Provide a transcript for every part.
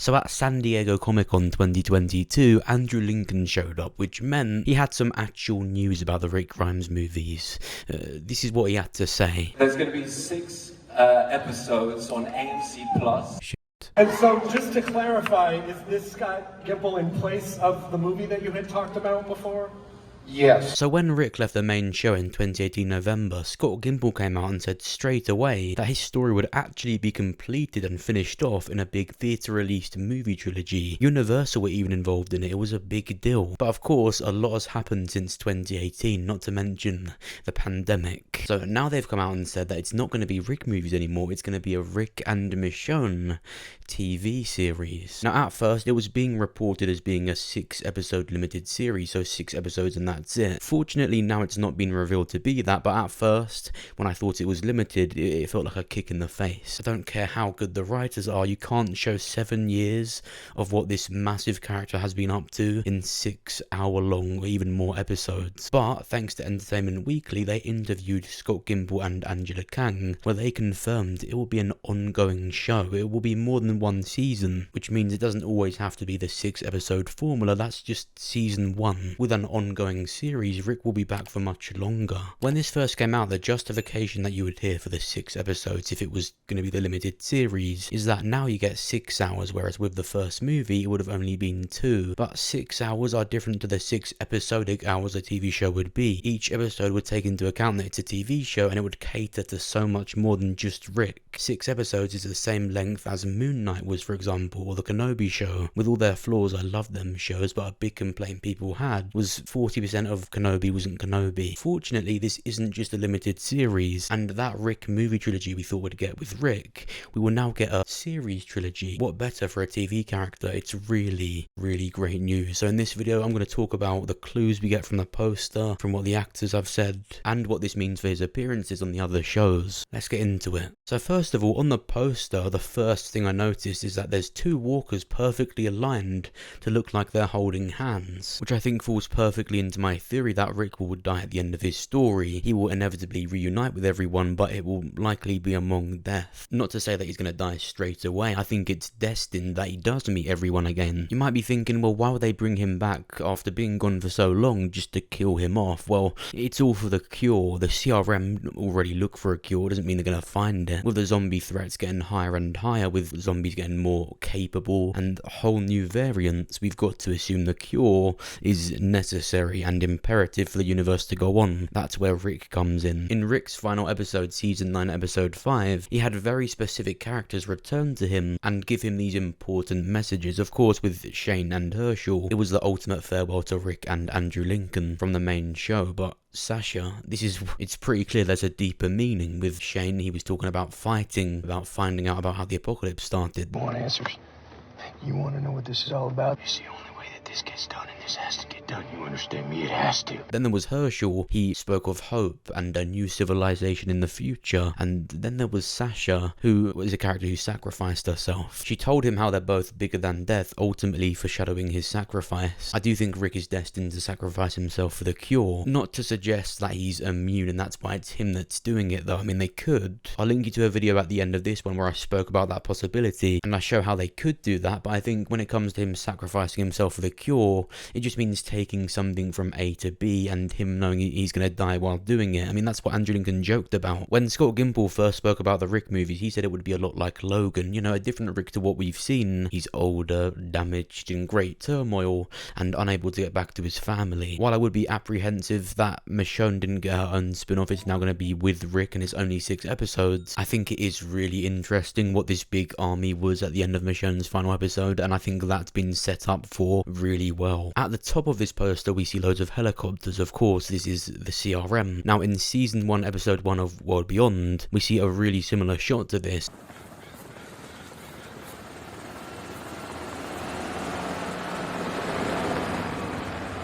So at San Diego Comic-Con 2022, Andrew Lincoln showed up, which meant he had some actual news about the Rick Grimes movies. This is what he had to say. There's going to be 6 episodes on AMC Plus. And so, just to clarify, is this Scott Gimple in place of the movie that you had talked about before? Yes. So when Rick left the main show in 2018 November, Scott Gimple came out and said straight away that his story would actually be completed and finished off in a big theatre-released movie trilogy. Universal were even involved in it. It was a big deal. But of course, a lot has happened since 2018, not to mention the pandemic. So now they've come out and said that it's not going to be Rick movies anymore, it's going to be a Rick and Michonne TV series. Now at first, it was being reported as being a 6-episode limited series, so 6 episodes and that's it. Fortunately, now it's not been revealed to be that, but at first, when I thought it was limited, it felt like a kick in the face. I don't care how good the writers are, you can't show 7 years of what this massive character has been up to in 6-hour-long or even more episodes. But thanks to Entertainment Weekly, they interviewed Scott Gimple and Angela Kang, where they confirmed it will be an ongoing show. It will be more than 1 season, which means it doesn't always have to be the 6-episode formula. That's just season 1. With an ongoing series, Rick will be back for much longer. When this first came out, the justification that you would hear for the 6 episodes if it was going to be the limited series is that now you get 6 hours, whereas with the first movie it would have only been 2. But 6 hours are different to the 6 episodic hours a TV show would be. Each episode would take into account that it's a TV show and it would cater to so much more than just Rick. 6 episodes is the same length as Moon Knight was, for example, or the Kenobi show. With all their flaws, I love them shows, but a big complaint people had was 40% of Kenobi wasn't Kenobi. Fortunately, this isn't just a limited series, and that Rick movie trilogy we thought we'd get with Rick, we will now get a series trilogy. What better for a TV character? It's really, really great news. So in this video, I'm going to talk about the clues we get from the poster, from what the actors have said, and what this means for his appearances on the other shows. Let's get into it. So first of all, on the poster, the first thing I noticed is that there's 2 walkers perfectly aligned to look like they're holding hands, which I think falls perfectly into my theory that Rick will die at the end of his story. He will inevitably reunite with everyone, but it will likely be among death. Not to say that he's going to die straight away. I think it's destined that he does meet everyone again. You might be thinking, well, why would they bring him back after being gone for so long just to kill him off? Well, it's all for the cure. The CRM already look for a cure. Doesn't mean they're going to find it. With the zombie threats getting higher and higher, with zombies getting more capable and whole new variants, we've got to assume the cure is necessary and imperative for the universe to go on. That's where Rick comes in. In Rick's final episode, season 9 episode 5, he had very specific characters return to him and give him these important messages. Of course, with Shane and Herschel, it was the ultimate farewell to Rick and Andrew Lincoln from the main show, but Sasha, it's pretty clear there's a deeper meaning. With Shane, he was talking about fighting, about finding out about how the apocalypse started. You want answers? You want to know what this is all about? It's the only way that this gets done, and this has to get done. You understand me? It has to. Then there was Herschel. He spoke of hope and a new civilization in the future. And then there was Sasha, who was a character who sacrificed herself. She told him how they're both bigger than death, ultimately foreshadowing his sacrifice. I do think Rick is destined to sacrifice himself for the cure. Not to suggest that he's immune and that's why it's him that's doing it, though. I mean, they could. I'll link you to a video at the end of this one where I spoke about that possibility and I show how they could do that. But I think when it comes to him sacrificing himself for the cure, it just means taking something from A to B and him knowing he's going to die while doing it. I mean, that's what Andrew Lincoln joked about. When Scott Gimple first spoke about the Rick movies, he said it would be a lot like Logan. You know, a different Rick to what we've seen. He's older, damaged, in great turmoil, and unable to get back to his family. While I would be apprehensive that Michonne didn't get her own spin-off, it's now going to be with Rick and it's only 6 episodes, I think it is really interesting what this big army was at the end of Michonne's final episode, and I think that's been set up for really well. At the top of this poster, we see loads of helicopters. Of course, this is the CRM. Now, in season 1, episode 1 of World Beyond, we see a really similar shot to this.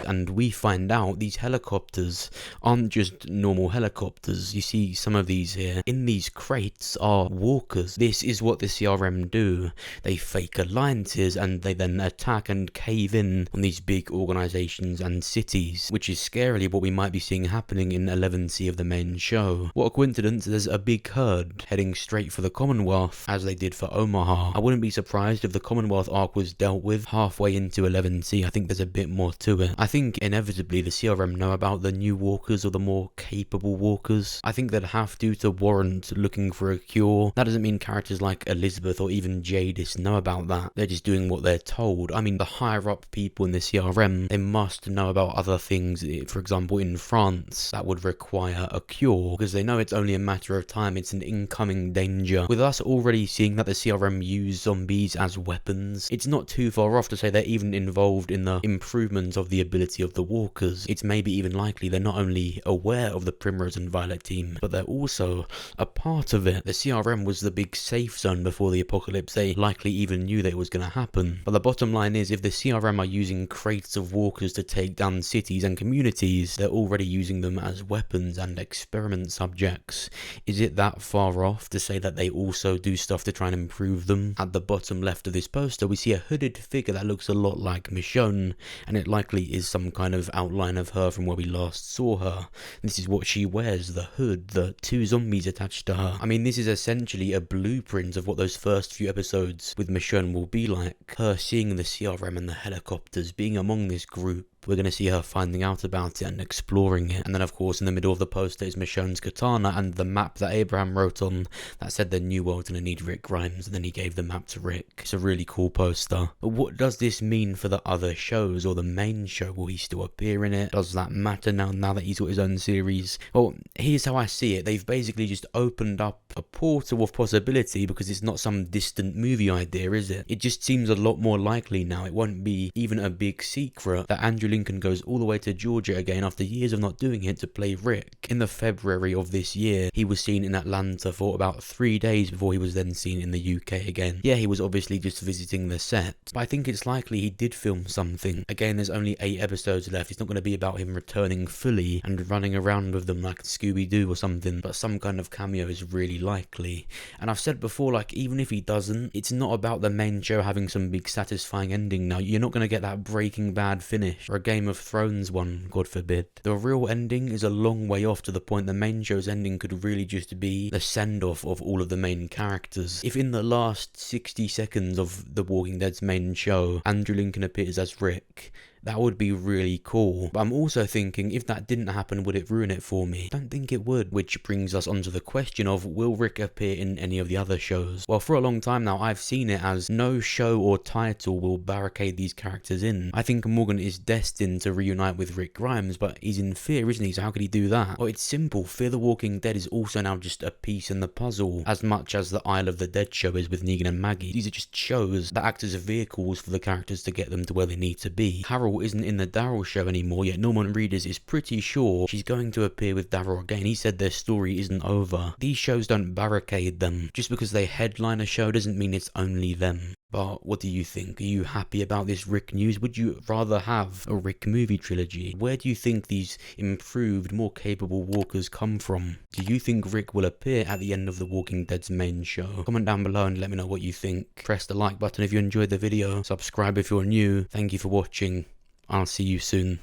and we find out these helicopters aren't just normal helicopters. You see some of these here. In these crates are walkers. This is what the CRM do. They fake alliances and they then attack and cave in on these big organizations and cities, which is scarily what we might be seeing happening in 11C of the main show. What a coincidence, there's a big herd heading straight for the Commonwealth, as they did for Omaha. I wouldn't be surprised if the Commonwealth arc was dealt with halfway into 11C. I think there's a bit more to it. I think inevitably the CRM know about the new walkers or the more capable walkers. I think they'd have to warrant looking for a cure. That doesn't mean characters like Elizabeth or even Jadis know about that. They're just doing what they're told. I mean, the higher up people in the CRM, they must know about other things. For example, in France, that would require a cure, because they know it's only a matter of time. It's an incoming danger. With us already seeing that the CRM use zombies as weapons, it's not too far off to say they're even involved in the improvement of the ability of the walkers. It's maybe even likely they're not only aware of the Primrose and Violet team, but they're also a part of it. The CRM was the big safe zone before the apocalypse. They likely even knew that it was going to happen. But the bottom line is, if the CRM are using crates of walkers to take down cities and communities, they're already using them as weapons and experiment subjects. Is it that far off to say that they also do stuff to try and improve them? At the bottom left of this poster, we see a hooded figure that looks a lot like Michonne, and it likely is some kind of outline of her from where we last saw her. This is what she wears, the hood, the two zombies attached to her. I mean, this is essentially a blueprint of what those first few episodes with Michonne will be like. Her seeing the CRM and the helicopters, being among this group. We're going to see her finding out about it and exploring it. And then, of course, in the middle of the poster is Michonne's katana and the map that Abraham wrote on that said the new world's going to need Rick Grimes, and then he gave the map to Rick. It's a really cool poster. But what does this mean for the other shows or the main show? Will he still appear in it? Does that matter now that he's got his own series? Well, here's how I see it. They've basically just opened up a portal of possibility, because it's not some distant movie idea, is it? It just seems a lot more likely now. It won't be even a big secret that Andrew Lincoln goes all the way to Georgia again after years of not doing it to play Rick. In the February of this year, he was seen in Atlanta for about 3 days before he was then seen in the UK again. Yeah, he was obviously just visiting the set, but I think it's likely he did film something. Again, there's only 8 episodes left. It's not going to be about him returning fully and running around with them like Scooby-Doo or something, but some kind of cameo is really likely. And I've said before, like, even if he doesn't, it's not about the main show having some big satisfying ending now. You're not going to get that Breaking Bad finish or a Game of Thrones one, God forbid. The real ending is a long way off, to the point the main show's ending could really just be the send-off of all of the main characters. If in the last 60 seconds of The Walking Dead's main show, Andrew Lincoln appears as Rick, that would be really cool. But I'm also thinking, if that didn't happen, would it ruin it for me? I don't think it would. Which brings us onto the question of, will Rick appear in any of the other shows? Well, for a long time now, I've seen it as no show or title will barricade these characters in. I think Morgan is destined to reunite with Rick Grimes, but he's in Fear, isn't he? So how could he do that? Well, it's simple. Fear the Walking Dead is also now just a piece in the puzzle, as much as the Isle of the Dead show is with Negan and Maggie. These are just shows that act as vehicles for the characters to get them to where they need to be. Harold isn't in the Daryl show anymore, yet Norman Reedus is pretty sure she's going to appear with Daryl again. He said their story isn't over. These shows don't barricade them. Just because they headline a show doesn't mean it's only them. But what do you think? Are you happy about this Rick news? Would you rather have a Rick movie trilogy? Where do you think these improved, more capable walkers come from? Do you think Rick will appear at the end of The Walking Dead's main show? Comment down below and let me know what you think. Press the like button if you enjoyed the video. Subscribe if you're new. Thank you for watching. I'll see you soon.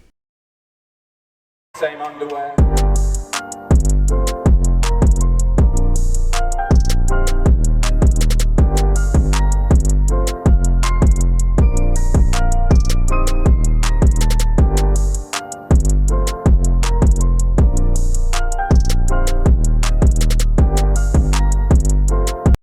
Same underwear.